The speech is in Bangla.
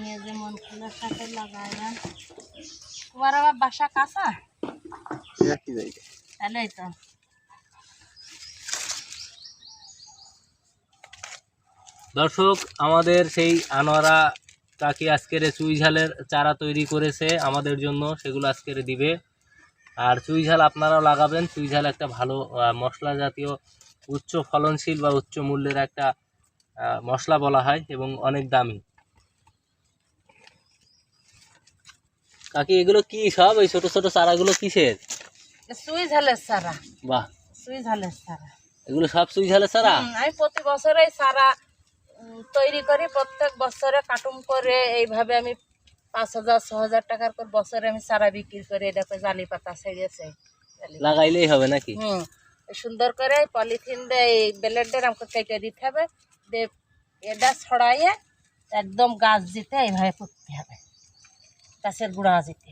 নিয়ে যে মন ফুলের সাথে লাগাইলাম। তোমার আবার বাসা কাঁচা? তাহলেই তো। দর্শক, আমাদের সেই আনোয়ারা কাকি আজকের চুই ঝালের চারা তৈরি করেছে আমাদের জন্য, সেগুলো আজকের দিবে। আর চুই ঝাল আপনারাও লাগাবেন। চুই ঝাল একটা ভালো মশলা জাতীয়, উচ্চ ফলনশীল বা উচ্চ মূল্যের একটা মশলা বলা হয় এবং অনেক দামি। কাকি এগুলো কি সব? এই ছোট ছোট চারাগুলো কিসের? চুই ঝালের চারা। বাহ, চুই ঝালের চারা। এগুলো সব চুই ঝালের চারা? আমি প্রতি বছরে চারা তৈরি করি। প্রত্যেক বছরে কার্টুন করে এইভাবে আমি 5,000 6,000 টাকার করে বছরে আমি চারা বিক্রি করি। দেখো জালি পাতা ছেড়েছে, লাগাইলেই হবে নাকি? সুন্দর করে পলিথিন দিয়ে এই ব্লেডের আমাকে কেটে দিতে হবে, দিয়ে এটা ছড়াইয়ে একদম গাছ দিতে এইভাবে পুঁততে হবে, গাছের গুঁড়া দিতে।